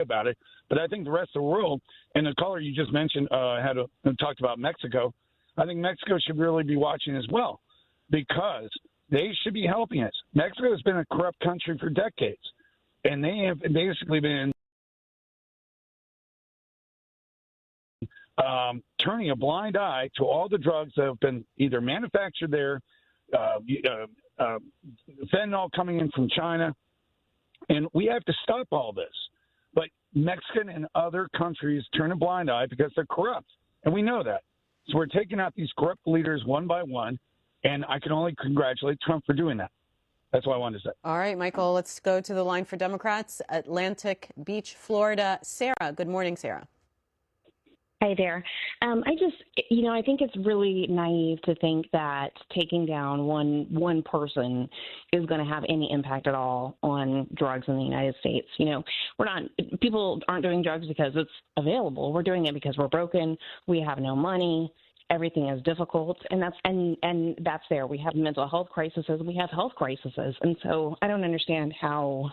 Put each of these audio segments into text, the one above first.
about it. But I think the rest of the world, and the caller you just mentioned talked about Mexico. I think Mexico should really be watching as well, because they should be helping us. Mexico has been a corrupt country for decades, and they have basically been turning a blind eye to all the drugs that have been either manufactured there, fentanyl coming in from China, and we have to stop all this. But Mexican and other countries turn a blind eye because they're corrupt, and we know that. So we're taking out these corrupt leaders one by one, and I can only congratulate Trump for doing that. That's what I wanted to say. All right, Michael, let's go to the line for Democrats, Atlantic Beach, Florida. Sarah, good morning, Sarah. Hi there. I think it's really naive to think that taking down one person is going to have any impact at all on drugs in the United States. People aren't doing drugs because it's available. We're doing it because we're broken. We have no money. Everything is difficult, and that's there. We have mental health crises. We have health crises, and so I don't understand how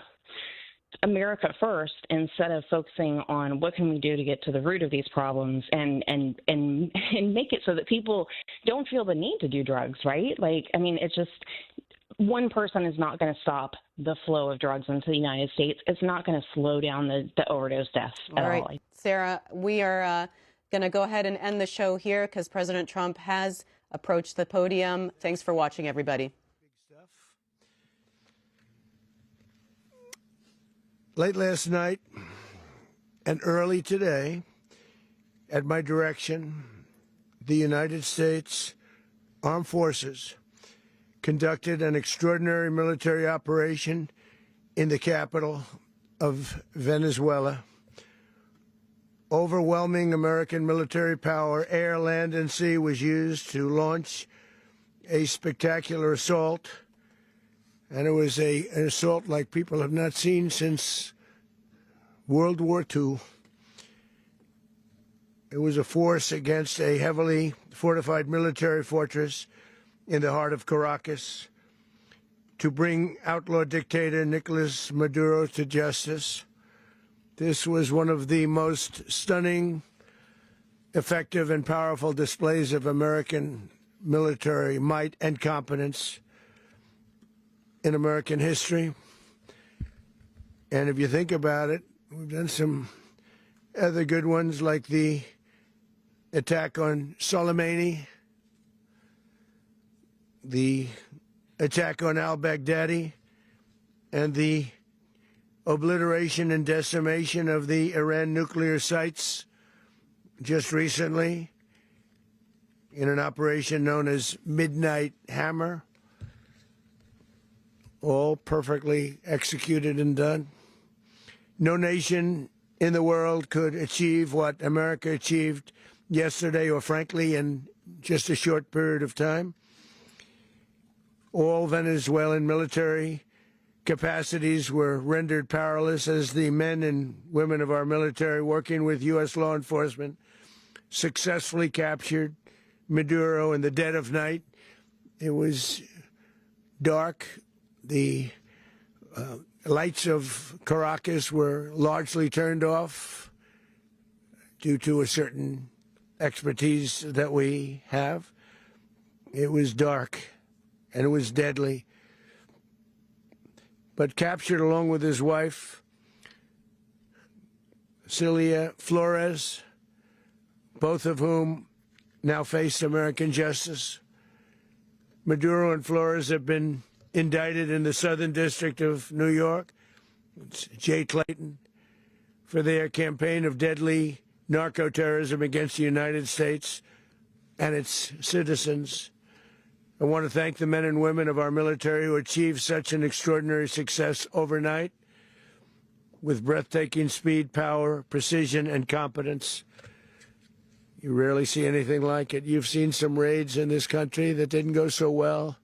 America first, instead of focusing on what can we do to get to the root of these problems and make it so that people don't feel the need to do drugs, right? It's just one person is not going to stop the flow of drugs into the United States. It's not going to slow down the overdose deaths at all. Sarah, we are going to go ahead and end the show here because President Trump has approached the podium. Thanks for watching, everybody. Late last night and early today, at my direction, the United States Armed Forces conducted an extraordinary military operation in the capital of Venezuela. Overwhelming American military power, air, land, and sea, was used to launch a spectacular assault. And it was an assault like people have not seen since World War II. It was a force against a heavily fortified military fortress in the heart of Caracas to bring outlaw dictator Nicolas Maduro to justice. This was one of the most stunning, effective, and powerful displays of American military might and competence in American history. And if you think about it, we've done some other good ones, like the attack on Soleimani, the attack on al-Baghdadi, and the obliteration and decimation of the Iran nuclear sites just recently in an operation known as Midnight Hammer. All perfectly executed and done. No nation in the world could achieve what America achieved yesterday, or frankly, in just a short period of time. All Venezuelan military capacities were rendered powerless as the men and women of our military, working with U.S. law enforcement, successfully captured Maduro in the dead of night. It was dark. The lights of Caracas were largely turned off due to a certain expertise that we have. It was dark, and it was deadly. But captured along with his wife, Celia Flores, both of whom now face American justice. Maduro and Flores have been indicted in the Southern District of New York, Jay Clayton, for their campaign of deadly narco-terrorism against the United States and its citizens. I want to thank the men and women of our military who achieved such an extraordinary success overnight with breathtaking speed, power, precision, and competence. You rarely see anything like it. You've seen some raids in this country that didn't go so well.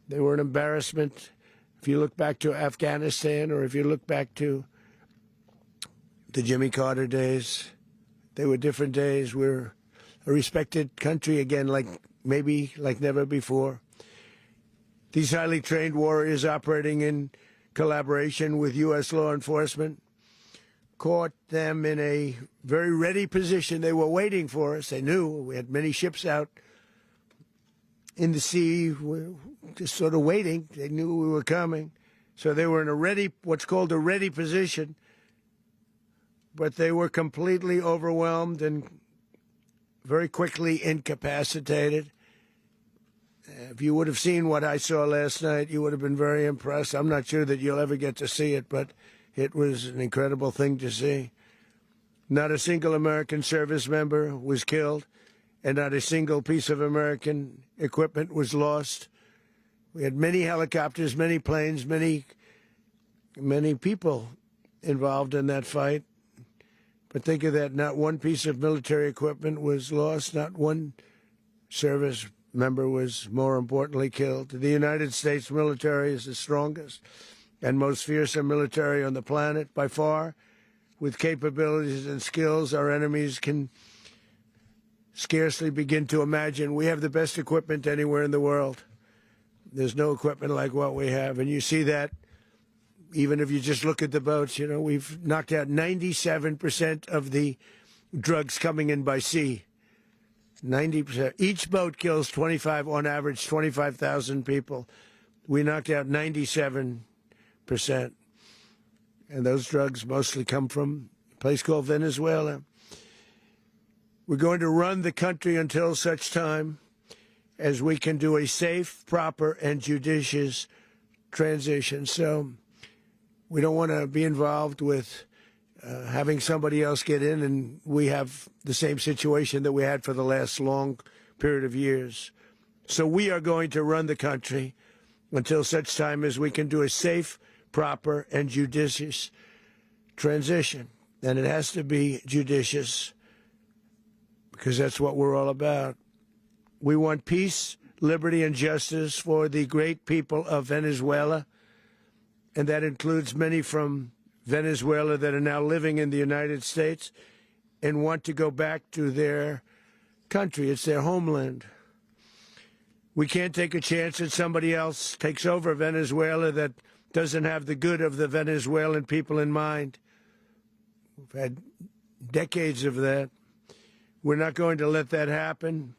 They were an embarrassment. If you look back to Afghanistan, or if you look back to the Jimmy Carter days, they were different days. We're a respected country again, like never before. These highly trained warriors operating in collaboration with U.S. law enforcement caught them in a very ready position. They were waiting for us. They knew we had many ships out in the sea, just sort of waiting. They knew we were coming. So they were in a ready, what's called a ready position. But they were completely overwhelmed and very quickly incapacitated. If you would have seen what I saw last night, you would have been very impressed. I'm not sure that you'll ever get to see it, but it was an incredible thing to see. Not a single American service member was killed, and not a single piece of American equipment was lost. We had many helicopters, many planes, many people involved in that fight. But think of that, not one piece of military equipment was lost, not one service member was, more importantly, killed. The United States military is the strongest and most fearsome military on the planet by far. With capabilities and skills our enemies can scarcely begin to imagine. We have the best equipment anywhere in the world. There's no equipment like what we have. And you see that even if you just look at the boats. You know, we've knocked out 97% of the drugs coming in by sea. 90%. Each boat kills on average, 25,000 people. We knocked out 97%. And those drugs mostly come from a place called Venezuela. We're going to run the country until such time as we can do a safe, proper, and judicious transition. So we don't want to be involved with having somebody else get in, and we have the same situation that we had for the last long period of years. So we are going to run the country until such time as we can do a safe, proper, and judicious transition. And it has to be judicious because that's what we're all about. We want peace, liberty, and justice for the great people of Venezuela, and that includes many from Venezuela that are now living in the United States and want to go back to their country. It's their homeland. We can't take a chance that somebody else takes over Venezuela that doesn't have the good of the Venezuelan people in mind. We've had decades of that. We're not going to let that happen.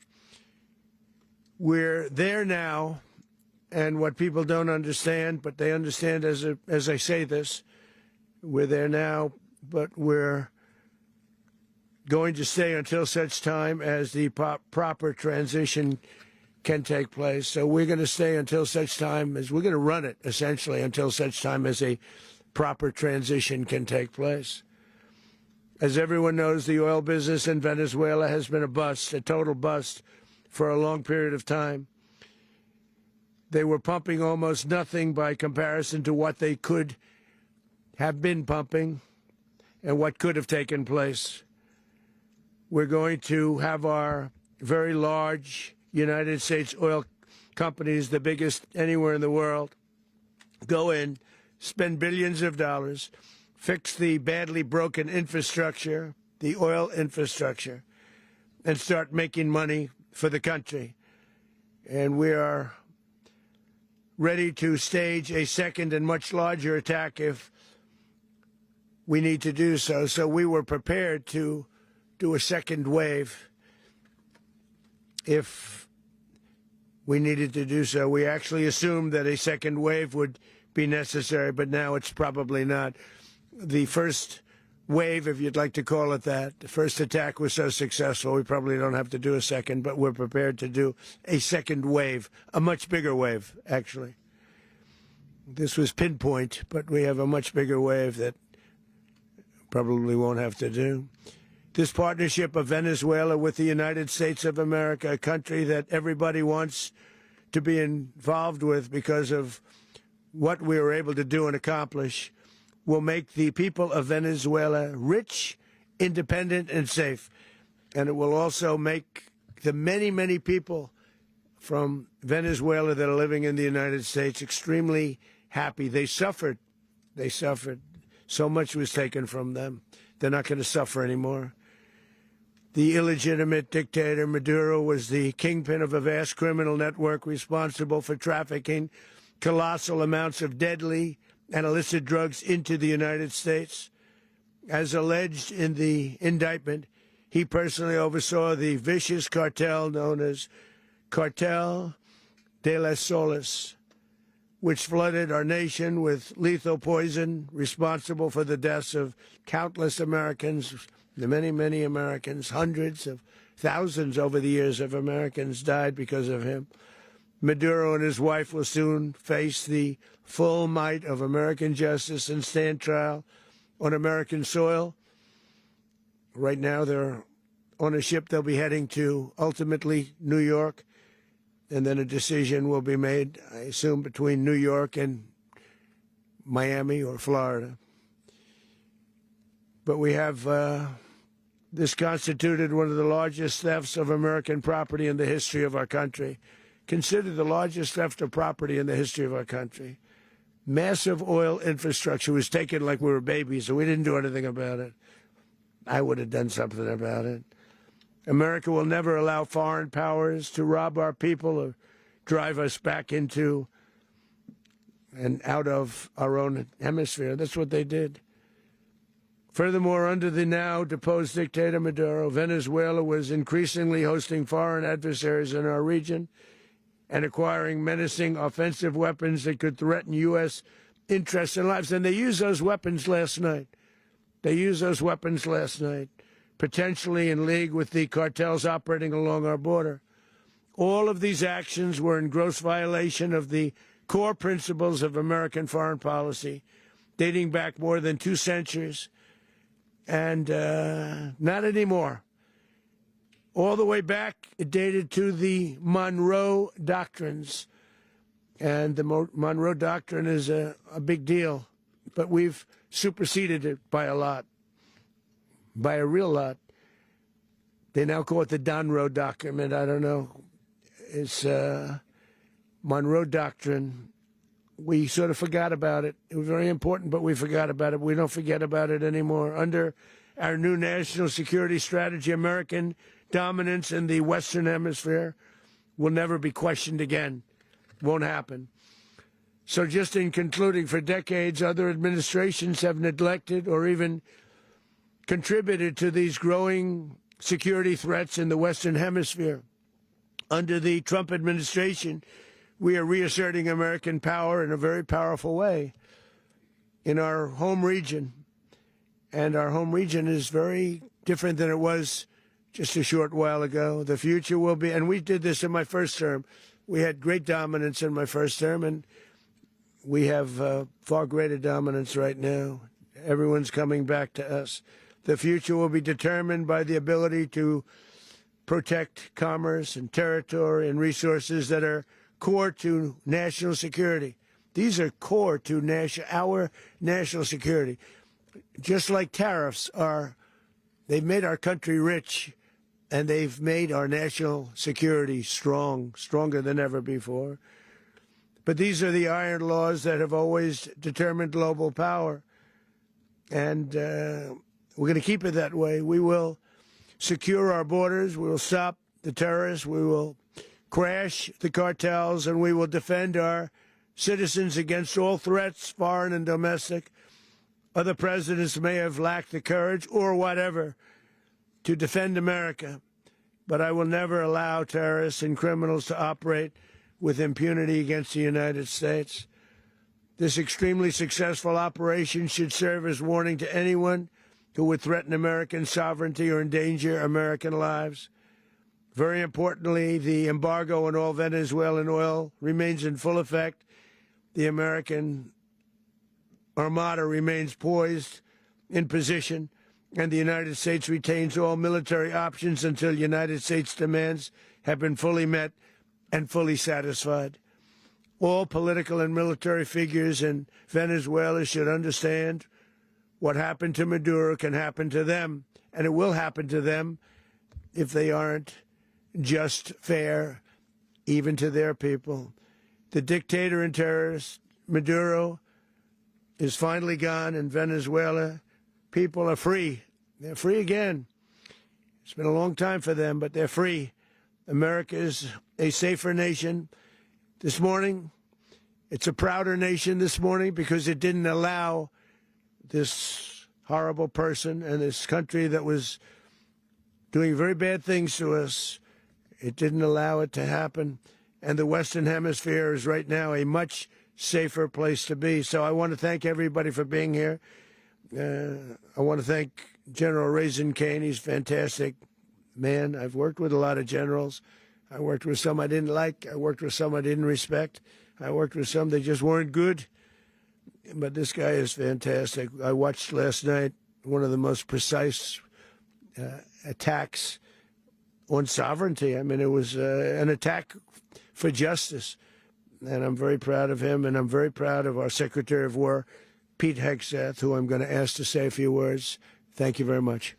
We're there now, and what people don't understand, but they understand as I say this, we're there now, but we're going to stay until such time as the proper transition can take place. So we're going to stay until such time as we're going to run it, essentially, until such time as a proper transition can take place. As everyone knows, the oil business in Venezuela has been a bust, a total bust, for a long period of time. They were pumping almost nothing by comparison to what they could have been pumping and what could have taken place. We're going to have our very large United States oil companies, the biggest anywhere in the world, go in, spend billions of dollars, fix the badly broken infrastructure, the oil infrastructure, and start making money for the country. And we are ready to stage a second and much larger attack if we need to do so. So we were prepared to do a second wave if we needed to do so. We actually assumed that a second wave would be necessary, but now it's probably not. The first wave, if you'd like to call it that, the first attack was so successful, we probably don't have to do a second, but we're prepared to do a second wave, a much bigger wave, actually. This was pinpoint, but we have a much bigger wave that probably won't have to do. This partnership of Venezuela with the United States of America, a country that everybody wants to be involved with because of what we were able to do and accomplish, will make the people of Venezuela rich, independent, and safe. And it will also make the many, many people from Venezuela that are living in the United States extremely happy. They suffered. They suffered. So much was taken from them. They're not going to suffer anymore. The illegitimate dictator Maduro was the kingpin of a vast criminal network responsible for trafficking colossal amounts of deadly and illicit drugs into the United States. As alleged in the indictment, he personally oversaw the vicious cartel known as Cartel de las Solas, which flooded our nation with lethal poison, responsible for the deaths of countless Americans, the many, many Americans. Hundreds of thousands over the years of Americans died because of him. Maduro and his wife will soon face the full might of American justice and stand trial on American soil. Right now, they're on a ship. They'll be heading to, ultimately, New York. And then a decision will be made, I assume, between New York and Miami or Florida. But we have this constituted one of the largest thefts of American property in the history of our country. Considered the largest theft of property in the history of our country. Massive oil infrastructure was taken like we were babies, and we didn't do anything about it. I would have done something about it. America will never allow foreign powers to rob our people or drive us back into and out of our own hemisphere. That's what they did. Furthermore, under the now deposed dictator Maduro, Venezuela was increasingly hosting foreign adversaries in our region and acquiring menacing offensive weapons that could threaten U.S. interests and lives. And they used those weapons last night. Potentially in league with the cartels operating along our border. All of these actions were in gross violation of the core principles of American foreign policy, dating back more than 2 centuries, and not anymore. All the way back, it dated to the Monroe Doctrines, and the Monroe Doctrine is a big deal, but we've superseded it by a lot. By a real lot. They now call it the Monroe Document. I don't know. It's Monroe Doctrine. We sort of forgot about it. It was very important, but we forgot about it. We don't forget about it anymore. Under our new national security strategy, American dominance in the Western Hemisphere will never be questioned again. Won't happen. So just in concluding, for decades, other administrations have neglected or even contributed to these growing security threats in the Western Hemisphere. Under the Trump administration, we are reasserting American power in a very powerful way in our home region. And our home region is very different than it was just a short while ago. The future will be, and we did this in my first term. We had great dominance in my first term, and we have far greater dominance right now. Everyone's coming back to us. The future will be determined by the ability to protect commerce and territory and resources that are core to national security. These are core to our national security. Just like tariffs are, they've made our country rich, and they've made our national security stronger than ever before. But these are the iron laws that have always determined global power. And we're going to keep it that way. We will secure our borders. We will stop the terrorists. We will crash the cartels, and we will defend our citizens against all threats, foreign and domestic. Other presidents may have lacked the courage or whatever to defend America, but I will never allow terrorists and criminals to operate with impunity against the United States. This extremely successful operation should serve as warning to anyone who would threaten American sovereignty or endanger American lives. Very importantly, the embargo on all Venezuelan oil remains in full effect. The American Armada remains poised in position, and the United States retains all military options until United States demands have been fully met and fully satisfied. All political and military figures in Venezuela should understand what happened to Maduro can happen to them, and it will happen to them if they aren't just fair, even to their people. The dictator and terrorist, Maduro, is finally gone, and Venezuela people are free. They're free again. It's been a long time for them, but they're free. America is a safer nation. This morning, it's a prouder nation this morning because it didn't allow this horrible person, and this country that was doing very bad things to us, it didn't allow it to happen. And the Western Hemisphere is right now a much safer place to be. So I want to thank everybody for being here. I want to thank General Raisin Kane. He's a fantastic man. I've worked with a lot of generals. I worked with some I didn't like. I worked with some I didn't respect. I worked with some that just weren't good. But this guy is fantastic. I watched last night one of the most precise attacks on sovereignty. I mean, it was an attack for justice. And I'm very proud of him, and I'm very proud of our Secretary of War, Pete Hegseth, who I'm going to ask to say a few words. Thank you very much.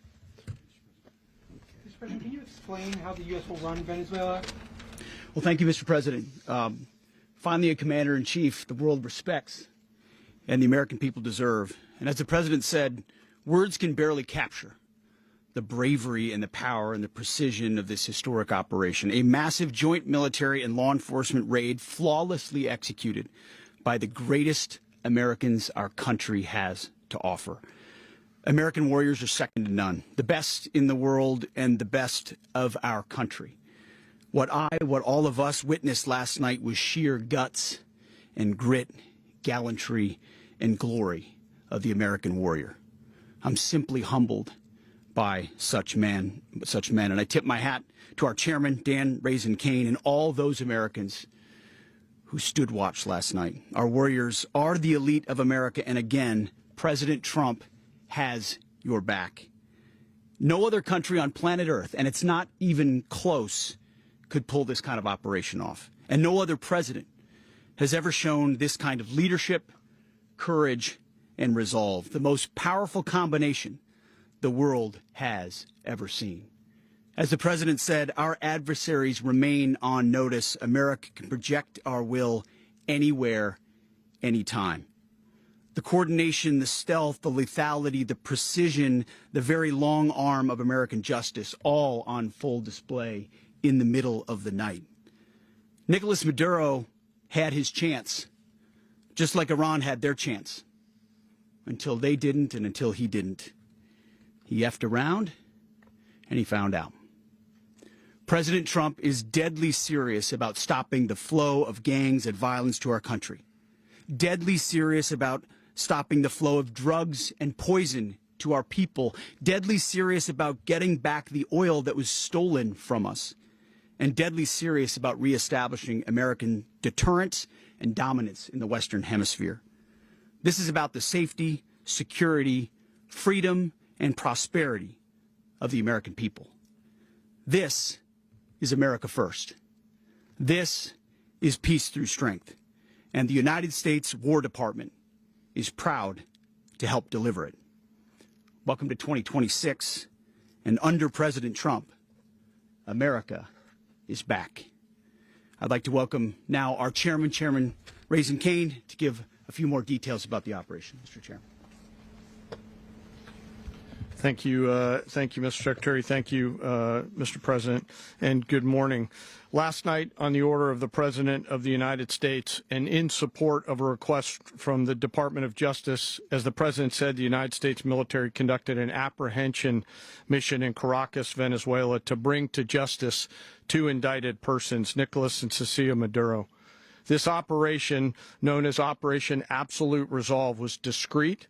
Mr. President, can you explain how the U.S. will run Venezuela? Well, thank you, Mr. President. Finally, a commander-in-chief the world respects and the American people deserve. And as the President said, words can barely capture the bravery and the power and the precision of this historic operation. A massive joint military and law enforcement raid flawlessly executed by the greatest Americans our country has to offer. American warriors are second to none, the best in the world and the best of our country. What all of us witnessed last night was sheer guts and grit, gallantry and glory of the American warrior. I'm simply humbled by such men. And I tip my hat to our chairman, Dan Raisin Kane, and all those Americans who stood watch last night. Our warriors are the elite of America, and again, President Trump has your back. No other country on planet Earth, and it's not even close, could pull this kind of operation off. And no other president has ever shown this kind of leadership, courage, and resolve. The most powerful combination the world has ever seen. As the President said, our adversaries remain on notice. America can project our will anywhere, anytime. The coordination, the stealth, the lethality, the precision, the very long arm of American justice, all on full display in the middle of the night. Nicolas Maduro had his chance, just like Iran had their chance, until they didn't and until he didn't. He effed around, and he found out. President Trump is deadly serious about stopping the flow of gangs and violence to our country. Deadly serious about stopping the flow of drugs and poison to our people. Deadly serious about getting back the oil that was stolen from us. And deadly serious about reestablishing American deterrence and dominance in the Western Hemisphere. This is about the safety, security, freedom, and prosperity of the American people. This is America first. This is peace through strength. And the United States War Department is proud to help deliver it. Welcome to 2026. And under President Trump, America is back. I'd like to welcome now our chairman, Chairman Raisin Kane, to give a few more details about the operation. Mr. Chairman. Thank you, Mr. Secretary. Thank you, Mr. President, and good morning. Last night, on the order of the President of the United States and in support of a request from the Department of Justice, as the President said, the United States military conducted an apprehension mission in Caracas, Venezuela, to bring to justice two indicted persons, Nicolas and Cecilia Maduro. This operation, known as Operation Absolute Resolve, was discreet,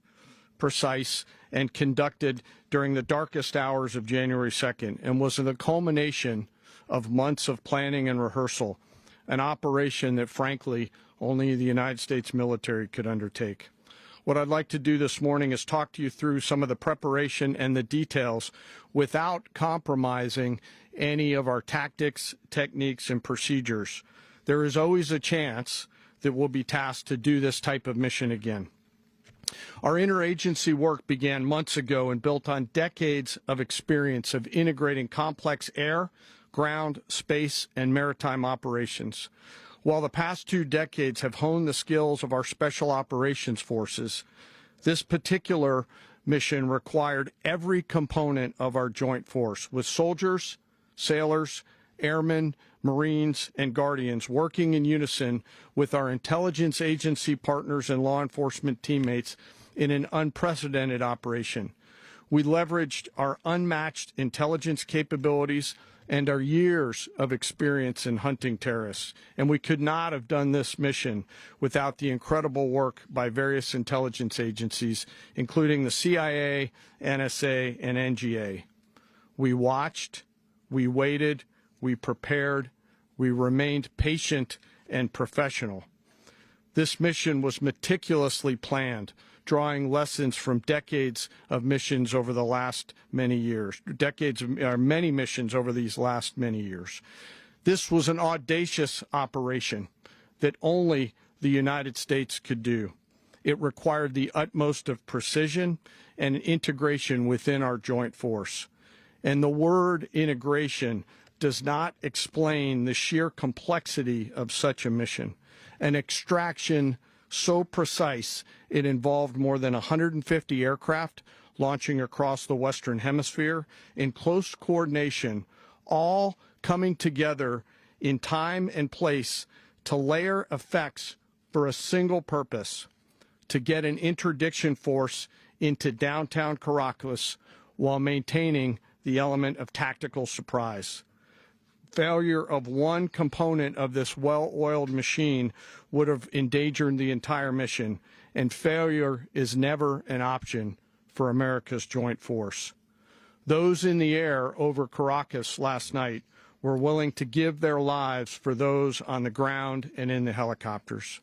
precise, and conducted during the darkest hours of January 2nd and was the culmination of months of planning and rehearsal, an operation that, frankly, only the United States military could undertake. What I'd like to do this morning is talk to you through some of the preparation and the details without compromising any of our tactics, techniques, and procedures. There is always a chance that we'll be tasked to do this type of mission again. Our interagency work began months ago and built on decades of experience of integrating complex air, ground, space, and maritime operations. While the past 2 decades have honed the skills of our special operations forces, this particular mission required every component of our joint force, with soldiers, sailors, airmen, Marines, and Guardians working in unison with our intelligence agency partners and law enforcement teammates in an unprecedented operation. We leveraged our unmatched intelligence capabilities and our years of experience in hunting terrorists, and we could not have done this mission without the incredible work by various intelligence agencies, including the CIA, NSA, and NGA. We watched, we waited, we prepared, we remained patient and professional. This mission was meticulously planned, drawing lessons from decades of missions over the last many years, many missions over these last many years. This was an audacious operation that only the United States could do. It required the utmost of precision and integration within our joint force. And the word integration does not explain the sheer complexity of such a mission. An extraction so precise it involved more than 150 aircraft launching across the Western Hemisphere in close coordination, all coming together in time and place to layer effects for a single purpose: to get an interdiction force into downtown Caracas while maintaining the element of tactical surprise. Failure of one component of this well-oiled machine would have endangered the entire mission, and failure is never an option for America's joint force. Those in the air over Caracas last night were willing to give their lives for those on the ground and in the helicopters.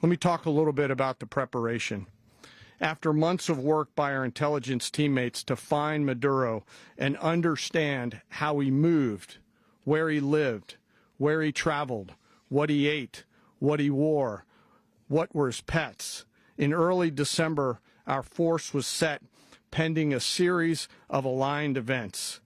Let me talk a little bit about the preparation. After months of work by our intelligence teammates to find Maduro and understand how he moved, where he lived, where he traveled, what he ate, what he wore, what were his pets. In early December, our force was set pending a series of aligned events.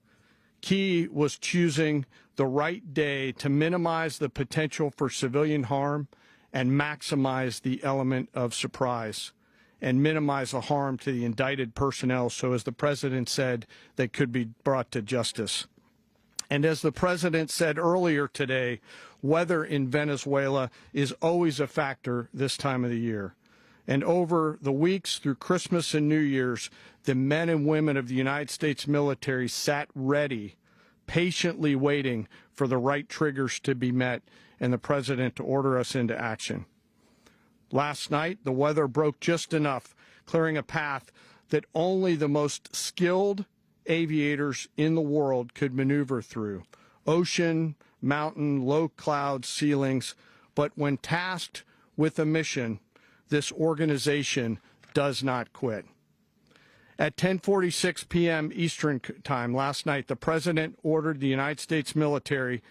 Key was choosing the right day to minimize the potential for civilian harm and maximize the element of surprise, and minimize the harm to the indicted personnel so, as the President said, they could be brought to justice. And as the President said earlier today, weather in Venezuela is always a factor this time of the year. And over the weeks through Christmas and New Year's, the men and women of the United States military sat ready, patiently waiting for the right triggers to be met and the President to order us into action. Last night, the weather broke just enough, clearing a path that only the most skilled aviators in the world could maneuver through. Ocean, mountain, low cloud ceilings. But when tasked with a mission, this organization does not quit. At 10:46 p.m. Eastern Time last night, the President ordered the United States military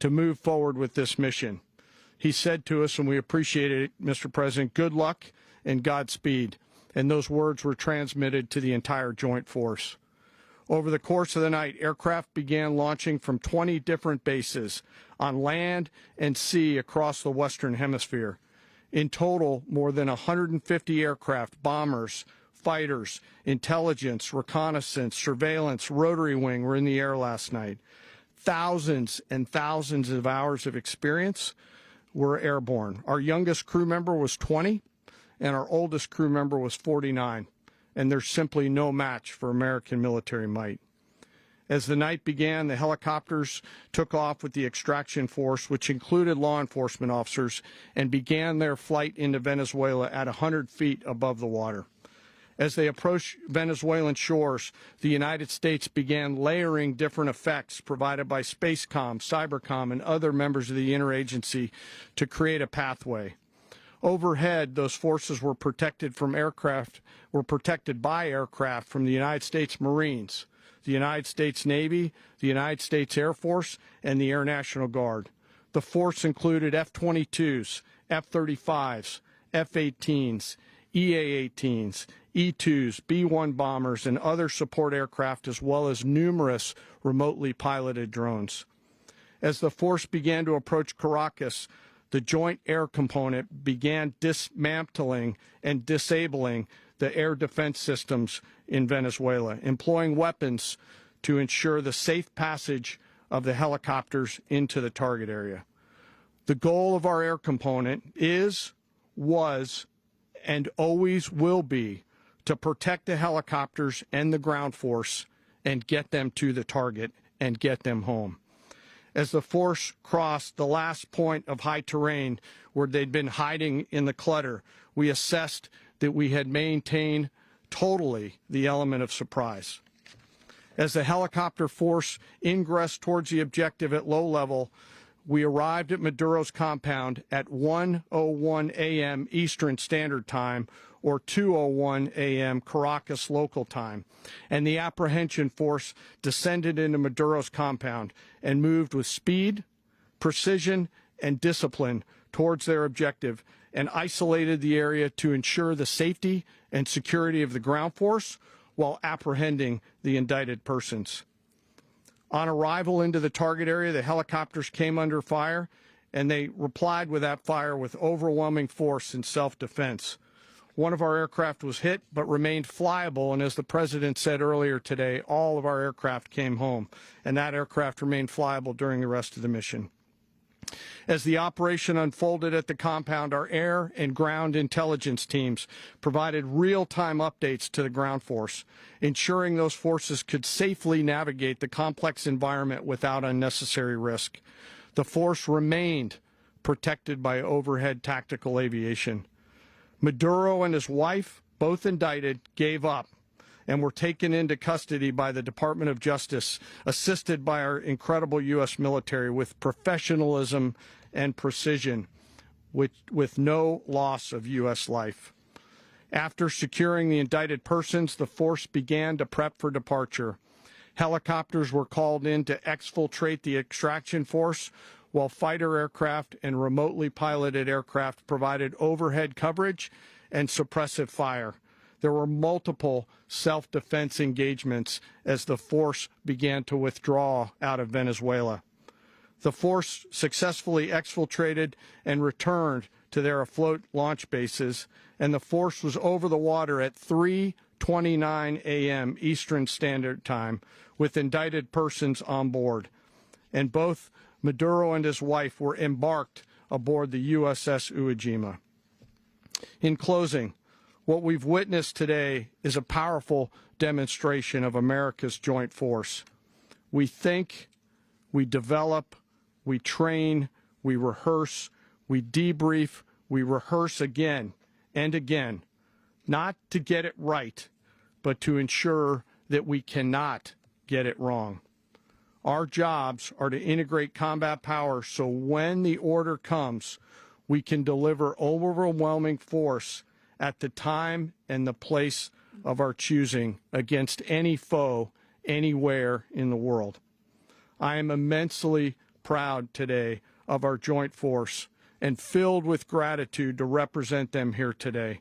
to move forward with this mission. He said to us, and we appreciate it, Mr. President, good luck and Godspeed. And those words were transmitted to the entire joint force. Over the course of the night, aircraft began launching from 20 different bases on land and sea across the Western Hemisphere. In total, more than 150 aircraft, bombers, fighters, intelligence, reconnaissance, surveillance, rotary wing were in the air last night. Thousands and thousands of hours of experience were airborne. Our youngest crew member was 20, and our oldest crew member was 49. And there's simply no match for American military might. As the night began, the helicopters took off with the extraction force, which included law enforcement officers, and began their flight into Venezuela at 100 feet above the water. As they approached Venezuelan shores, the United States began layering different effects provided by Spacecom, Cybercom, and other members of the interagency to create a pathway. Overhead, those forces were protected by aircraft from the United States Marines, the United States Navy, the United States Air Force, and the Air National Guard. The force included F-22s, F-35s, F-18s, EA-18s, E-2s, B-1 bombers, and other support aircraft, as well as numerous remotely piloted drones. As the force began to approach Caracas, the Joint Air Component began dismantling and disabling the air defense systems in Venezuela, employing weapons to ensure the safe passage of the helicopters into the target area. The goal of our air component was, and always will be to protect the helicopters and the ground force and get them to the target and get them home. As the force crossed the last point of high terrain where they'd been hiding in the clutter, we assessed that we had maintained totally the element of surprise. As the helicopter force ingressed towards the objective at low level, we arrived at Maduro's compound at 1:01 a.m. Eastern Standard Time, or 2:01 a.m. Caracas local time, and the apprehension force descended into Maduro's compound and moved with speed, precision, and discipline towards their objective and isolated the area to ensure the safety and security of the ground force while apprehending the indicted persons. On arrival into the target area, the helicopters came under fire, and they replied with that fire with overwhelming force in self-defense. One of our aircraft was hit but remained flyable, and as the President said earlier today, all of our aircraft came home, and that aircraft remained flyable during the rest of the mission. As the operation unfolded at the compound, our air and ground intelligence teams provided real-time updates to the ground force, ensuring those forces could safely navigate the complex environment without unnecessary risk. The force remained protected by overhead tactical aviation. Maduro and his wife, both indicted, gave up and were taken into custody by the Department of Justice, assisted by our incredible U.S. military with professionalism and precision, with no loss of U.S. life. After securing the indicted persons, the force began to prep for departure. Helicopters were called in to exfiltrate the extraction force, while fighter aircraft and remotely piloted aircraft provided overhead coverage and suppressive fire. There were multiple self-defense engagements as the force began to withdraw out of Venezuela. The force successfully exfiltrated and returned to their afloat launch bases, and the force was over the water at 3:29 a.m. Eastern Standard Time with indicted persons on board. And both Maduro and his wife were embarked aboard the USS Iwo Jima. In closing, what we've witnessed today is a powerful demonstration of America's joint force. We think, we develop, we train, we rehearse, we debrief, we rehearse again and again, not to get it right, but to ensure that we cannot get it wrong. Our jobs are to integrate combat power so when the order comes, we can deliver overwhelming force at the time and the place of our choosing against any foe anywhere in the world. I am immensely proud today of our joint force and filled with gratitude to represent them here today.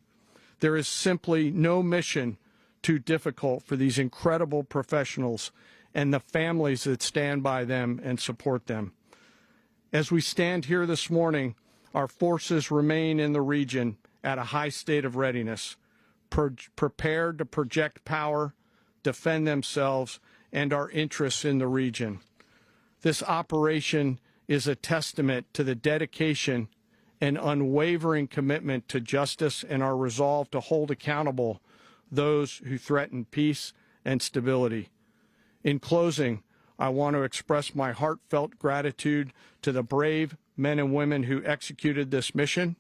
There is simply no mission too difficult for these incredible professionals and the families that stand by them and support them. As we stand here this morning, our forces remain in the region at a high state of readiness, prepared to project power, defend themselves, and our interests in the region. This operation is a testament to the dedication and unwavering commitment to justice and our resolve to hold accountable those who threaten peace and stability. In closing, I want to express my heartfelt gratitude to the brave men and women who executed this mission.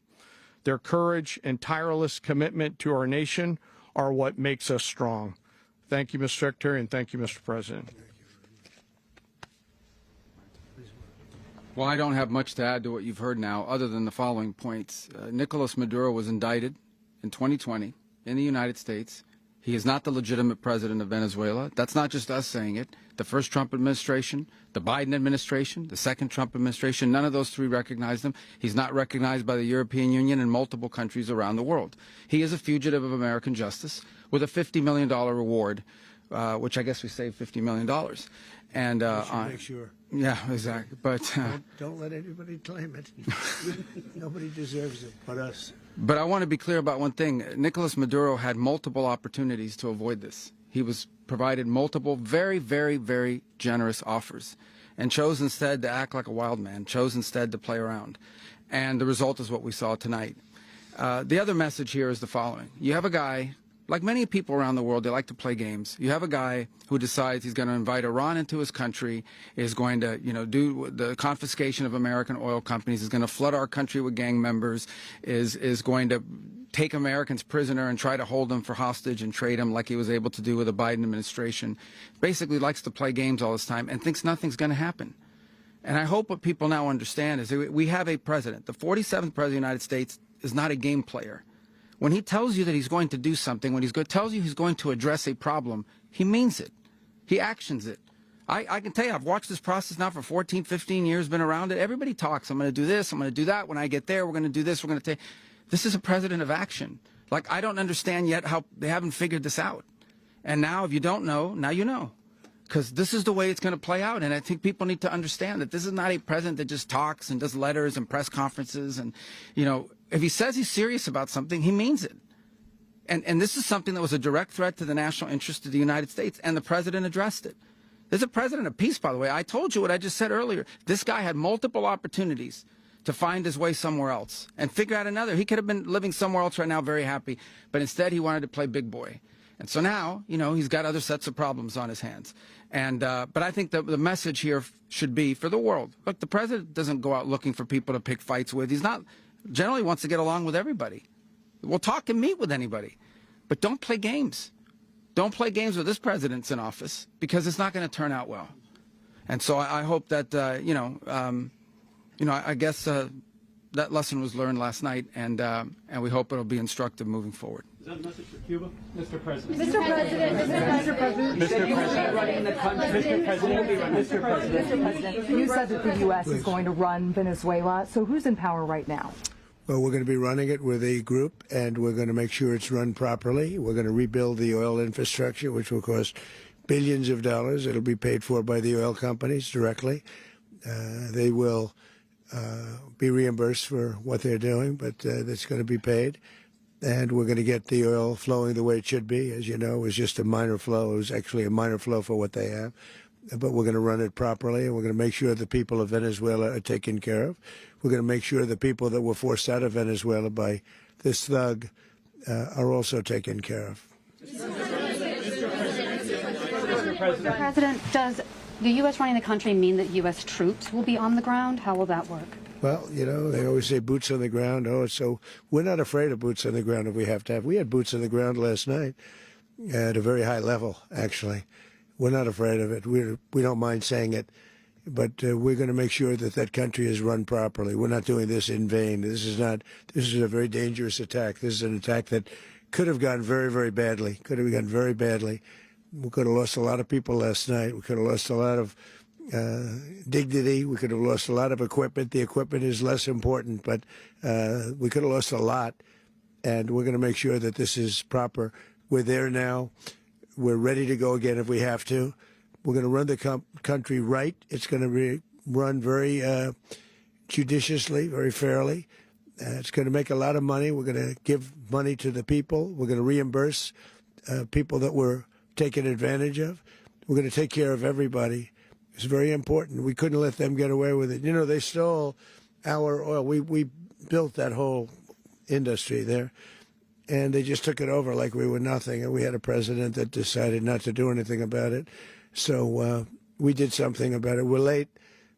Their courage and tireless commitment to our nation are what makes us strong. Thank you, Mr. Secretary, and thank you, Mr. President. Well, I don't have much to add to what you've heard now, other than the following points. Nicolas Maduro was indicted in 2020 in the United States. He is not the legitimate president of Venezuela. That's not just us saying it. The first Trump administration, the Biden administration, the second Trump administration, none of those three recognized him. He's not recognized by the European Union and multiple countries around the world. He is a fugitive of American justice with a $50 million reward, which I guess we saved $50 million. And make sure. Yeah, exactly. But don't let anybody claim it. Nobody deserves it but us. But I want to be clear about one thing. Nicolas Maduro had multiple opportunities to avoid this. He was provided multiple very, very, very generous offers and chose instead to act like a wild man, chose instead to play around. And the result is what we saw tonight. The other message here is the following. You have a guy, like many people around the world, they like to play games. You have a guy who decides he's going to invite Iran into his country, is going to, do the confiscation of American oil companies, is going to flood our country with gang members, is going to take Americans prisoner and try to hold them for hostage and trade them like he was able to do with the Biden administration. Basically likes to play games all this time and thinks nothing's going to happen. And I hope what people now understand is that we have a president. The 47th president of the United States is not a game player. When he tells you that he's going to do something, when he tells you he's going to address a problem, he means it. He actions it. I can tell you, I've watched this process now for 14, 15 years, been around it. Everybody talks. I'm going to do this. I'm going to do that. When I get there, we're going to do this. We're going to take. This is a president of action. Like, I don't understand yet how they haven't figured this out. And now, if you don't know, now you know. Because this is the way it's going to play out. And I think people need to understand that this is not a president that just talks and does letters and press conferences. And, if he says he's serious about something, he means it. And this is something that was a direct threat to the national interest of the United States, and the president addressed it. There's a president of peace, by the way. I told you what I just said earlier. This guy had multiple opportunities to find his way somewhere else and figure out another. He could have been living somewhere else right now, very happy, but instead he wanted to play big boy. And so now, he's got other sets of problems on his hands. And but I think the message here should be for the world. Look, the president doesn't go out looking for people to pick fights with. He's not generally wants to get along with everybody. We'll talk and meet with anybody, but don't play games. Don't play games with this president's in office, because it's not going to turn out well. And so I hope that I guess that lesson was learned last night, and we hope it'll be instructive moving forward. Is that a message for Cuba? Mr. President. Mr. President. Mr. President. Mr. President. You said that the U.S. is going to run Venezuela. So who's in power right now? Well, we're going to be running it with a group, and we're going to make sure it's run properly. We're going to rebuild the oil infrastructure, which will cost billions of dollars. It'll be paid for by the oil companies directly. They will be reimbursed for what they're doing, but that's going to be paid. And we're going to get the oil flowing the way it should be. As you know, it was just a minor flow. It was actually a minor flow for what they have. But we're going to run it properly, and we're going to make sure the people of Venezuela are taken care of. We're going to make sure the people that were forced out of Venezuela by this thug are also taken care of. Mr. President, does the U.S. running the country mean that U.S. troops will be on the ground? How will that work? Well, they always say boots on the ground. So we're not afraid of boots on the ground if we have to have. We had boots on the ground last night at a very high level, actually. We're not afraid of it. We don't mind saying it, but we're going to make sure that that country is run properly. We're not doing this in vain. This is a very dangerous attack. This is an attack that could have gone very, very badly. Could have gone very badly. We could have lost a lot of people last night. We could have lost a lot of dignity. We could have lost a lot of equipment. The equipment is less important, but we could have lost a lot, and we're going to make sure that this is proper. We're there now. We're ready to go again if we have to. We're going to run the country right. It's going to be run very judiciously, very fairly. It's going to make a lot of money. We're going to give money to the people. We're going to reimburse people that were taken advantage of. We're going to take care of everybody. It's very important. We couldn't let them get away with it. They stole our oil. We built that whole industry there, and they just took it over like we were nothing. And we had a president that decided not to do anything about it. So we did something about it. We're late,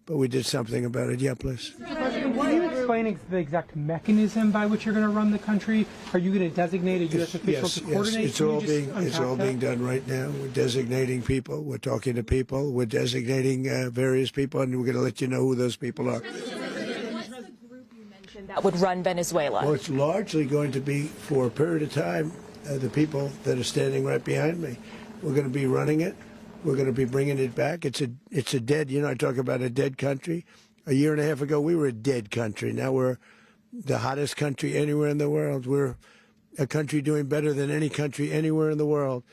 but we did something about it. Yeah, please. Can you explain the exact mechanism by which you're going to run the country? Are you going to designate a U.S. official to coordinate? Yes, it's all being done right now. We're designating people. We're talking to people. We're designating various people, and we're going to let you know who those people are. What's the group you mentioned that would run Venezuela? Well, it's largely going to be, for a period of time, the people that are standing right behind me. We're going to be running it. We're going to be bringing it back. It's a dead, I talk about a dead country. A year and a half ago, we were a dead country. Now we're the hottest country anywhere in the world. We're a country doing better than any country anywhere in the world.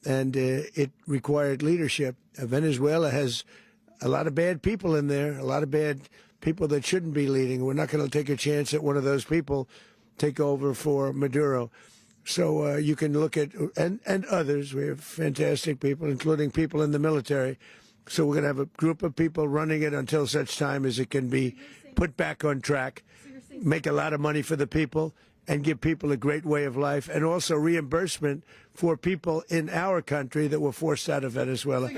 And it required leadership. Venezuela has a lot of bad people in there, a lot of bad people that shouldn't be leading. We're not going to take a chance that one of those people take over for Maduro. So you can look at, and others, we have fantastic people, including people in the military. So we're going to have a group of people running it until such time as it can be put back on track, make a lot of money for the people, and give people a great way of life, and also reimbursement for people in our country that were forced out of Venezuela.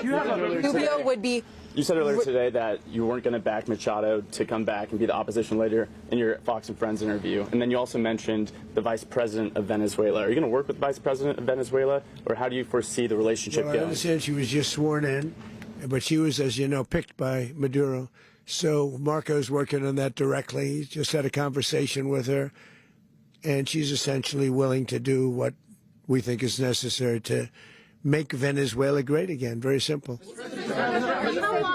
Rubio would be. You said earlier today that you weren't going to back Machado to come back and be the opposition leader in your Fox and Friends interview. And then you also mentioned the vice president of Venezuela. Are you going to work with the vice president of Venezuela, or how do you foresee the relationship going? I understand she was just sworn in, but she was, as you know, picked by Maduro. So Marco's working on that directly. He just had a conversation with her, and she's essentially willing to do what we think is necessary to make Venezuela great again. Very simple.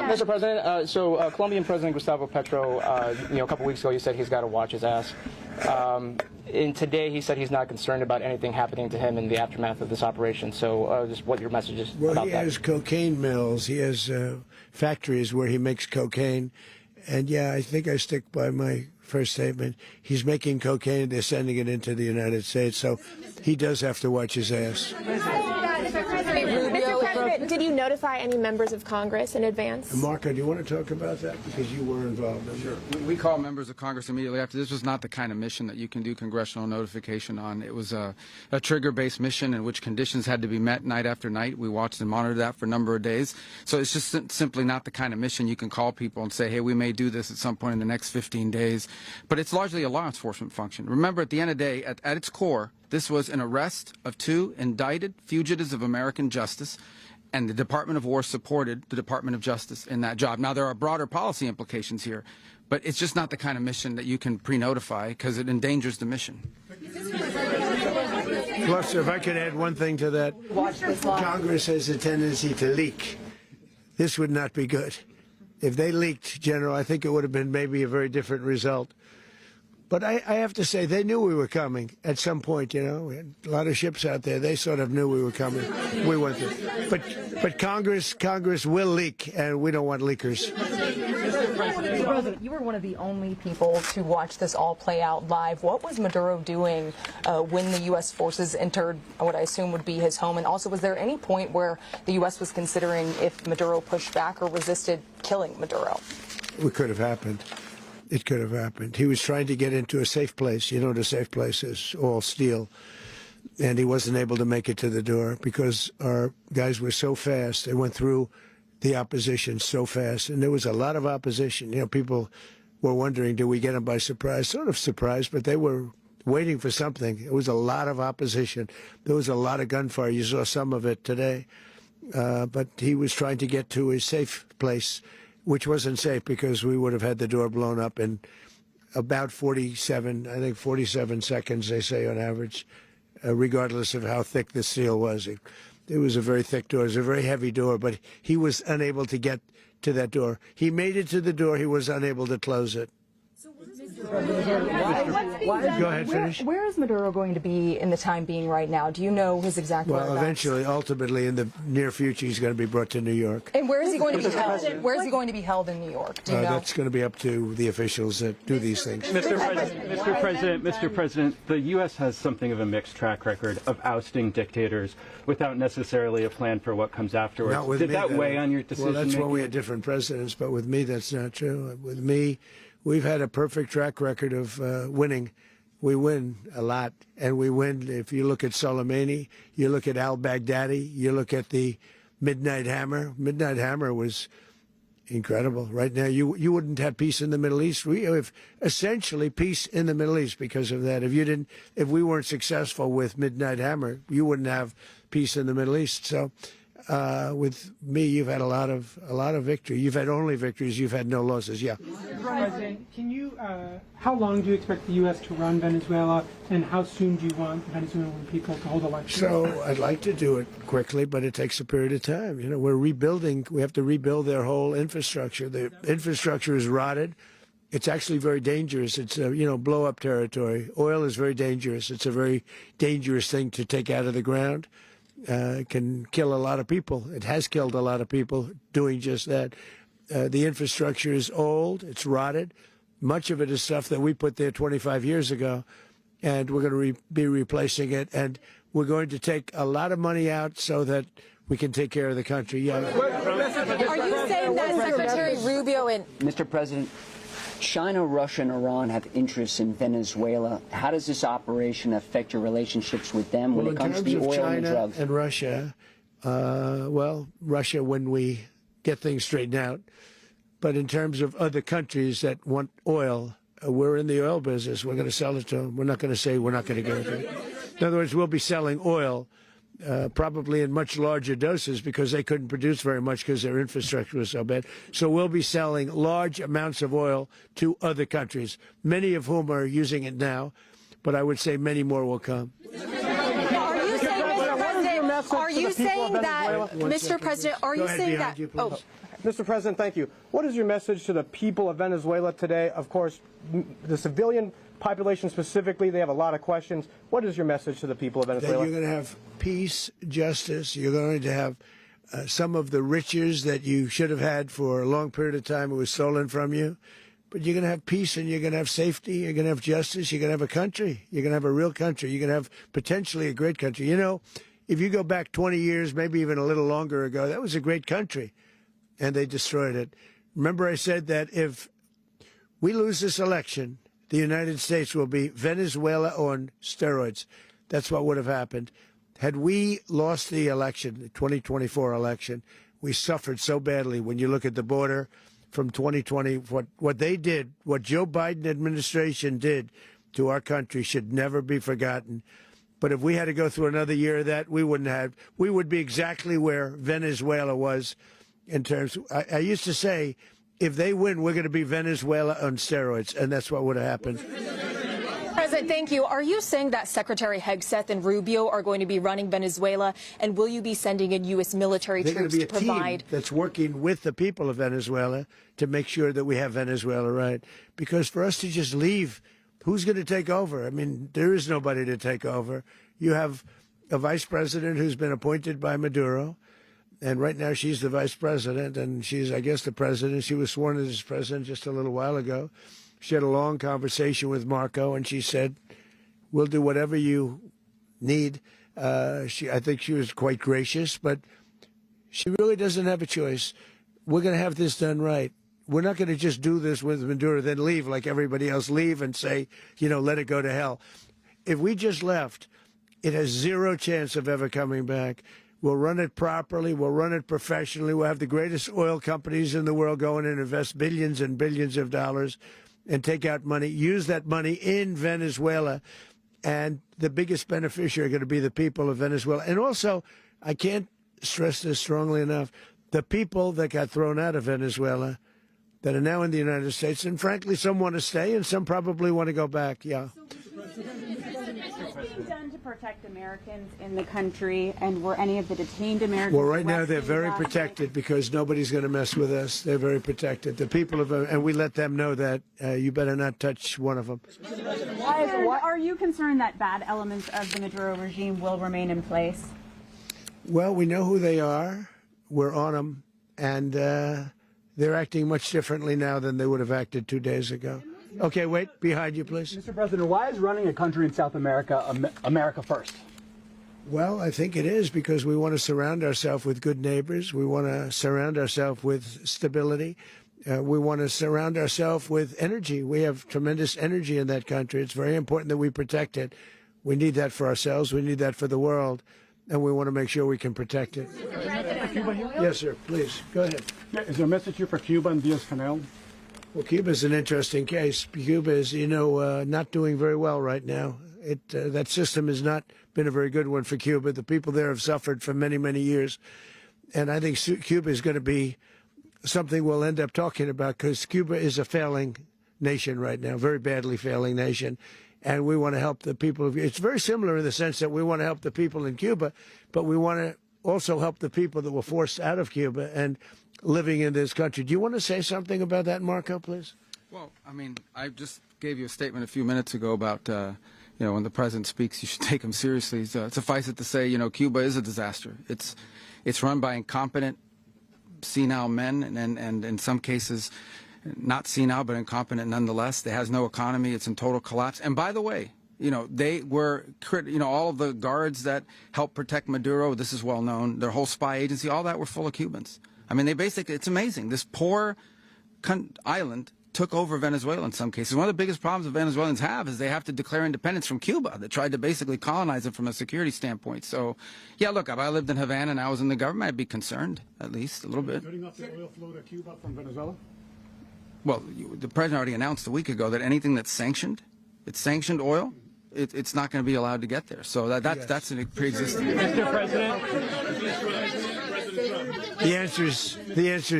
Mr. President, Colombian President Gustavo Petro, a couple weeks ago, he said he's got to watch his ass. And today he said he's not concerned about anything happening to him in the aftermath of this operation. So just what your message is about that. Well, he has cocaine mills. He has factories where he makes cocaine. And, yeah, I think I stick by my first statement. He's making cocaine. They're sending it into the United States. So he does have to watch his ass. Mr. President, did you notify any members of Congress in advance? Marco, do you want to talk about that? Because you were involved in it. We call members of Congress immediately after. This was not the kind of mission that you can do congressional notification on. It was a trigger-based mission in which conditions had to be met night after night. We watched and monitored that for a number of days. So it's just simply not the kind of mission you can call people and say, hey, we may do this at some point in the next 15 days. But it's largely a law enforcement function. Remember, at the end of the day, at its core, this was an arrest of 2 indicted fugitives of American justice, and the Department of War supported the Department of Justice in that job. Now, there are broader policy implications here, but it's just not the kind of mission that you can pre-notify because it endangers the mission. Plus, if I could add one thing to that, Congress has a tendency to leak. This would not be good. If they leaked, General, I think it would have been maybe a very different result. But I have to say, they knew we were coming at some point, We had a lot of ships out there. They sort of knew we were coming. We went there. But Congress will leak, and we don't want leakers. Mr. President, you were one of the only people to watch this all play out live. What was Maduro doing when the U.S. forces entered what I assume would be his home? And also, was there any point where the U.S. was considering if Maduro pushed back or resisted killing Maduro? It could have happened. It could have happened. He was trying to get into a safe place. The safe place is all steel. And he wasn't able to make it to the door because our guys were so fast. They went through the opposition so fast. And there was a lot of opposition. People were wondering, did we get them by surprise? Sort of surprised, but they were waiting for something. It was a lot of opposition. There was a lot of gunfire. You saw some of it today. But he was trying to get to a safe place, which wasn't safe because we would have had the door blown up in about 47 seconds, they say on average, regardless of how thick the steel was. It was a very thick door. It was a very heavy door, but he was unable to get to that door. He made it to the door. He was unable to close it. Go ahead, finish. Where is Maduro going to be in the time being right now? Do you know his exact whereabouts? Well, eventually, ultimately, in the near future, he's going to be brought to New York. And where is he going to be held? Where is he going to be held in New York? Do you know? That's going to be up to the officials that do these things. Mr. President, the U.S. has something of a mixed track record of ousting dictators without necessarily a plan for what comes afterwards. Did that weigh on your decision? Well, that's when we had different presidents, but with me, that's not true. With me, we've had a perfect track record of winning. We win a lot, and we win. If you look at Soleimani, you look at al-Baghdadi, you look at the Midnight Hammer. Midnight Hammer was incredible. Right now, you wouldn't have peace in the Middle East. We have essentially peace in the Middle East because of that. If we weren't successful with Midnight Hammer, you wouldn't have peace in the Middle East. So, with me, you've had a lot of victory. You've had only victories. You've had no losses. Yeah. President, how long do you expect the U.S. to run Venezuela, and how soon do you want Venezuelan people to hold elections? So I'd like to do it quickly, but it takes a period of time. We're rebuilding. We have to rebuild their whole infrastructure. The infrastructure is rotted. It's actually very dangerous. It's blow-up territory. Oil is very dangerous. It's a very dangerous thing to take out of the ground. It can kill a lot of people. It has killed a lot of people doing just that. The infrastructure is old. It's rotted. Much of it is stuff that we put there 25 years ago, and we're going to be replacing it. And we're going to take a lot of money out so that we can take care of the country. Yeah. Are you saying that Secretary Rubio and... Mr. President, China, Russia, and Iran have interests in Venezuela. How does this operation affect your relationships with them when it comes to the oil and the drugs? And Russia, well, Russia when we get things straightened out. But in terms of other countries that want oil, we're in the oil business. We're going to sell it to them. We're not going to say we're not going to give it to them. In other words, we'll be selling oil probably in much larger doses because they couldn't produce very much because their infrastructure was so bad. So we'll be selling large amounts of oil to other countries, many of whom are using it now, but I would say many more will come. Are you saying that, Mr. President, are you saying that? Oh, Mr. President, thank you. What is your message to the people of Venezuela today? Of course, the civilian population specifically, they have a lot of questions. What is your message to the people of Venezuela? That you're going to have peace, justice. You're going to have some of the riches that you should have had for a long period of time. It was stolen from you. But you're going to have peace and you're going to have safety. You're going to have justice. You're going to have a country. You're going to have a real country. You're going to have potentially a great country. You know, if you go back 20 years, maybe even a little longer ago, that was a great country. And they destroyed it. Remember I said that if we lose this election, the United States will be Venezuela on steroids. That's what would have happened. Had we lost the election, the 2024 election, we suffered so badly. When you look at the border from 2020, what they did, what Joe Biden administration did to our country should never be forgotten. But if we had to go through another year of that, we wouldn't have. We would be exactly where Venezuela was in terms. I used to say, if they win, we're going to be Venezuela on steroids, and that's what would have happened. President, thank you. Are you saying that Secretary Hegseth and Rubio are going to be running Venezuela, and will you be sending in U.S. military troops to provide? Team that's working with the people of Venezuela to make sure that we have Venezuela right. Because for us to just leave, who's going to take over? I mean, there is nobody to take over. You have a vice president who's been appointed by Maduro. And right now she's the vice president, and she's, I guess, the president. She was sworn in as president just a little while ago. She had a long conversation with Marco, and she said, we'll do whatever you need. I think she was quite gracious, but she really doesn't have a choice. We're going to have this done right. We're not going to just do this with Maduro, then leave like everybody else, leave and say, you know, let it go to hell. If we just left, it has zero chance of ever coming back. We'll run it properly. We'll run it professionally. We'll have the greatest oil companies in the world go in and invest billions and billions of dollars and take out money, use that money in Venezuela. And the biggest beneficiary are going to be the people of Venezuela. And also, I can't stress this strongly enough, the people that got thrown out of Venezuela that are now in the United States, and frankly, some want to stay and some probably want to go back. Yeah. What's being done to protect Americans in the country, and were any of the detained Americans? Well, right now they're very protected because nobody's going to mess with us. They're very protected. The people of, and we let them know that you better not touch one of them. Are you concerned that bad elements of the Maduro regime will remain in place? Well, we know who they are. We're on them, and they're acting much differently now than they would have acted 2 days ago. Okay, wait, behind you, please. Mr. President, why is running a country in South America America first? Well, I think it is because we want to surround ourselves with good neighbors. We want to surround ourselves with stability. We want to surround ourselves with energy. We have tremendous energy in that country. It's very important that we protect it. We need that for ourselves. We need that for the world. And we want to make sure we can protect it. Yes, sir. Please, go ahead. Is there a message here for Cuba and Diaz-Canel? Well, Cuba's an interesting case. Cuba is, you know, not doing very well right now. That system has not been a very good one for Cuba. The people there have suffered for many, many years. And I think Cuba is going to be something we'll end up talking about because Cuba is a failing nation right now, very badly failing nation. And we want to help the people of it's very similar in the sense that we want to help the people in Cuba, but we want to also help the people that were forced out of Cuba and living in this country. Do you want to say something about that, Marco, please? Well, I mean, I just gave you a statement a few minutes ago about, you know, when the president speaks, you should take him seriously. Suffice it to say, you know, Cuba is a disaster. It's run by incompetent, senile men, and in some cases, not senile, but incompetent nonetheless. It has no economy. It's in total collapse. And by the way, you know, they were, you know, all of the guards that helped protect Maduro, this is well known, their whole spy agency, all that were full of Cubans. I mean, they basically, it's amazing. This poor island took over Venezuela in some cases. One of the biggest problems the Venezuelans have is they have to declare independence from Cuba that tried to basically colonize it from a security standpoint. So, yeah, look, if I lived in Havana and I was in the government, I'd be concerned, at least a little bit. Cutting off the oil flow to Cuba from Venezuela? Well, the president already announced a week ago that anything that's sanctioned, it's sanctioned oil, it's not going to be allowed to get there. So that's a pre-existing. Mr. President. The answer is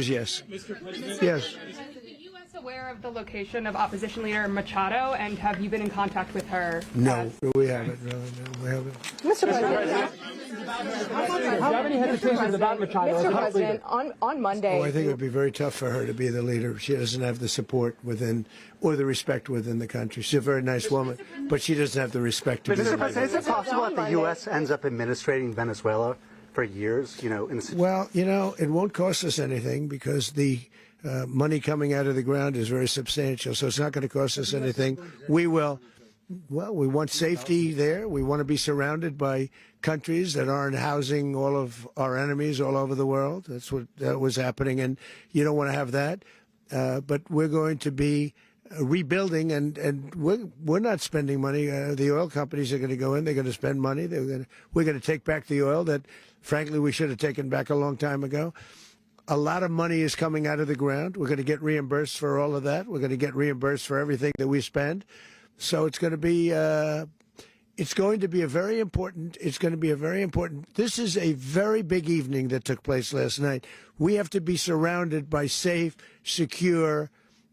yes. Mr. President. Yes. Is the U.S. aware of the location of opposition leader Machado, and have you been in contact with her? No, we haven't. No, we haven't. Mr. President. Mr. President, on Monday. Oh, I think it would be very tough for her to be the leader. She doesn't have the support within or the respect within the country. She's a very nice woman, but she doesn't have the respect to be the leader. Mr. President, is it possible that the U.S. ends up administrating Venezuela for years? Well, it won't cost us anything because the money coming out of the ground is very substantial, so it's not going to cost us anything. We will. Well, we want safety there. We want to be surrounded by countries that aren't housing all of our enemies all over the world. That's what was happening, and you don't want to have that. But we're going to be rebuilding, and we're not spending money. The oil companies are going to go in. They're going to spend money. We're going to take back the oil that, frankly, we should have taken back a long time ago. A lot of money is coming out of the ground. We're going to get reimbursed for all of that. We're going to get reimbursed for everything that we spend. So it's going to be a very important. This is a very big evening that took place last night. We have to be surrounded by safe, secure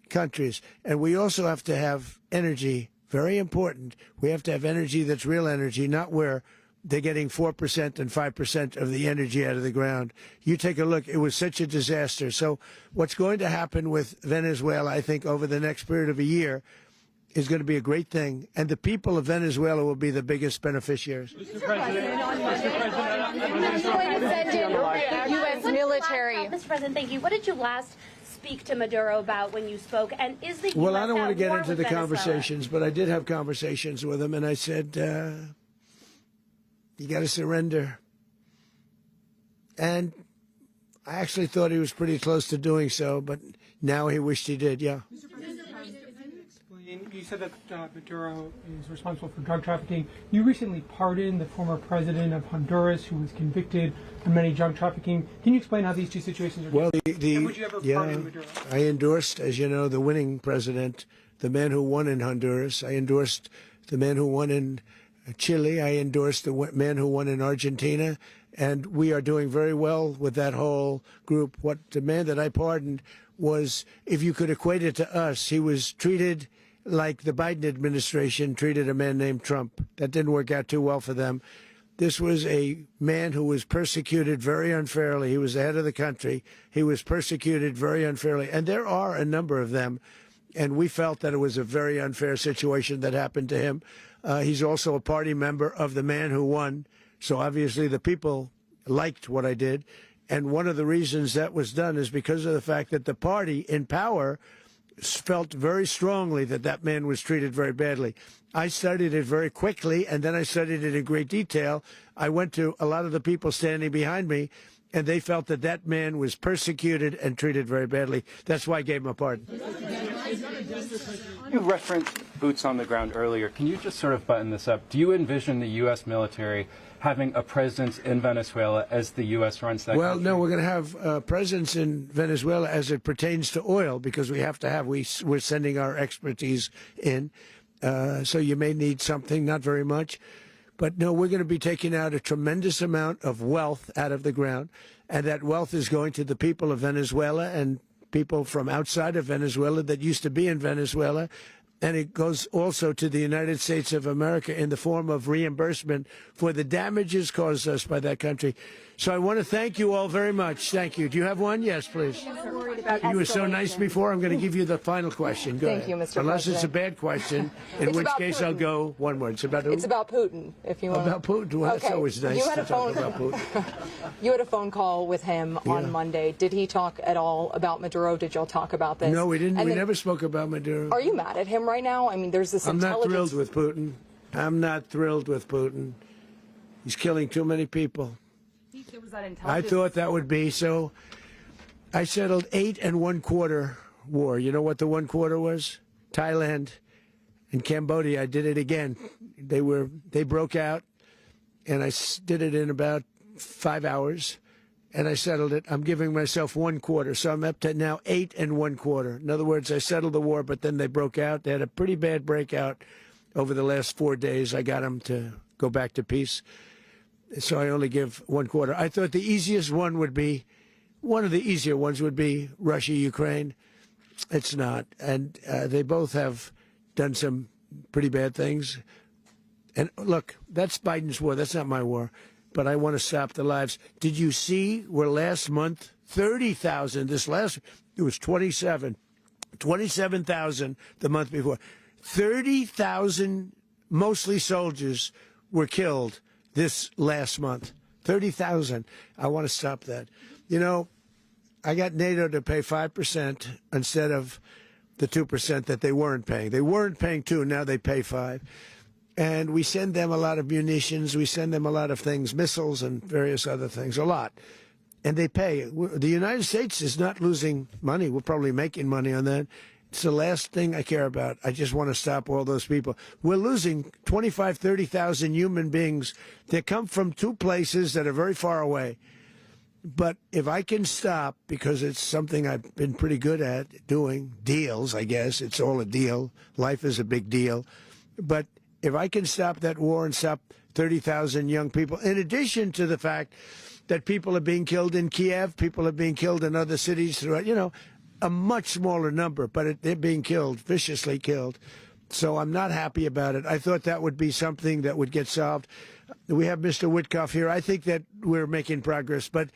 countries, and we also have to have energy. Very important. We have to have energy that's real energy, not where they're getting 4% and 5% of the energy out of the ground. You take a look. It was such a disaster. So what's going to happen with Venezuela, I think, over the next period of a year, is going to be a great thing, and the people of Venezuela will be the biggest beneficiaries. Mr. President, U.S. military. Mr. President, thank you. What did you last speak to Maduro about when you spoke? And is the U.S. Well, I don't want to get into the Venezuela? conversations, but I did have conversations with him, and I said, you got to surrender. And I actually thought he was pretty close to doing so, but now he wished he did, yeah. You said that Maduro is responsible for drug trafficking. You recently pardoned the former president of Honduras who was convicted of many drug trafficking. Can you explain how these two situations are different? And would you ever pardon Maduro? I endorsed, as you know, the winning president, the man who won in Honduras. I endorsed the man who won in Chile. I endorsed the man who won in Argentina. And we are doing very well with that whole group. What the man that I pardoned was, if you could equate it to us, he was treated like the Biden administration treated a man named Trump. That didn't work out too well for them. This was a man who was persecuted very unfairly. He was the head of the country. He was persecuted very unfairly. And there are a number of them. And we felt that it was a very unfair situation that happened to him. He's also a party member of the man who won. So obviously the people liked what I did. And one of the reasons that was done is because of the fact that the party in power felt very strongly that that man was treated very badly. I studied it very quickly, and then I studied it in great detail. I went to a lot of the people standing behind me, and they felt that that man was persecuted and treated very badly. That's why I gave him a pardon. You referenced boots on the ground earlier. Can you just sort of button this up? Do you envision the U.S. military having a presence in Venezuela as the U.S. runs that country? No, we're going to have a presence in Venezuela as it pertains to oil, because we have to have, we're sending our expertise in. So you may need something, not very much. But no, we're going to be taking out a tremendous amount of wealth out of the ground, and that wealth is going to the people of Venezuela and people from outside of Venezuela that used to be in Venezuela. And it goes also to the United States of America in the form of reimbursement for the damages caused us by that country. So I want to thank you all very much. Thank you. Do you have one? Yes, please. You were so nice before. I'm going to give you the final question. Go ahead. Thank you, Mr. Unless President. it's a bad question, in which case I'll go one word. It's about who? It's about Putin, if you want. About Putin? Well, that's always nice to talk about Putin. You had a phone call with him on Monday. Did he talk at all about Maduro? Did y'all talk about this? No, we didn't. And we then, never spoke about Maduro. Are you mad at him right now? I mean, there's this I'm intelligence... not thrilled with Putin. I'm not thrilled with Putin. He's killing too many people. Was that I thought that would be so. I settled 8 1/4 war. You know what the 1 quarter was? Thailand and Cambodia. I did it again. They broke out, and I did it in about 5 hours, and I settled it. I'm giving myself 1 quarter, so I'm up to now 8 1/4. In other words, I settled the war, but then they broke out. They had a pretty bad breakout over the last 4 days. I got them to go back to peace, so I only give 1 quarter. I thought the easiest one would be, one of the easier ones would be Russia, Ukraine. It's not, and they both have done some pretty bad things. And look, that's Biden's war. That's not my war. But I want to stop the lives. Did you see where last month, 30,000, it was 27,000 the month before. 30,000, mostly soldiers, were killed this last month. 30,000. I want to stop that. You know, I got NATO to pay 5% instead of the 2% that they weren't paying. They weren't paying 2, now they pay 5. And we send them a lot of munitions. We send them a lot of things, missiles and various other things, a lot. And they pay. The United States is not losing money. We're probably making money on that. It's the last thing I care about. I just want to stop all those people. We're losing 25,000, 30,000 human beings that come from 2 places that are very far away. But if I can stop, because it's something I've been pretty good at doing, deals, I guess. It's all a deal. Life is a big deal. But if I can stop that war and stop 30,000 young people, in addition to the fact that people are being killed in Kiev, people are being killed in other cities throughout, you know, a much smaller number, but they're being killed, viciously killed. So I'm not happy about it. I thought that would be something that would get solved. We have Mr. Witkoff here. I think that we're making progress, but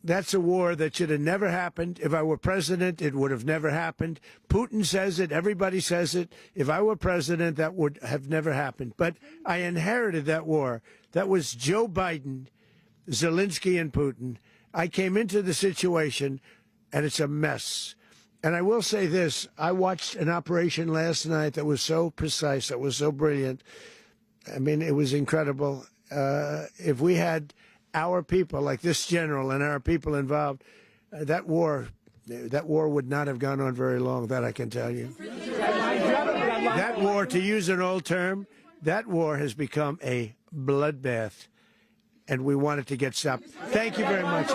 that's a war that should have never happened. If I were president, it would have never happened. Putin says it. Everybody says it. If I were president, that would have never happened. But I inherited that war. That was Joe Biden, Zelensky, and Putin. I came into the situation, and it's a mess. And I will say this. I watched an operation last night that was so precise, that was so brilliant. I mean, it was incredible. If we had our people, like this general, and our people involved, that war would not have gone on very long, that I can tell you. That war, to use an old term, that war has become a bloodbath, and we want it to get stopped. Thank you very much.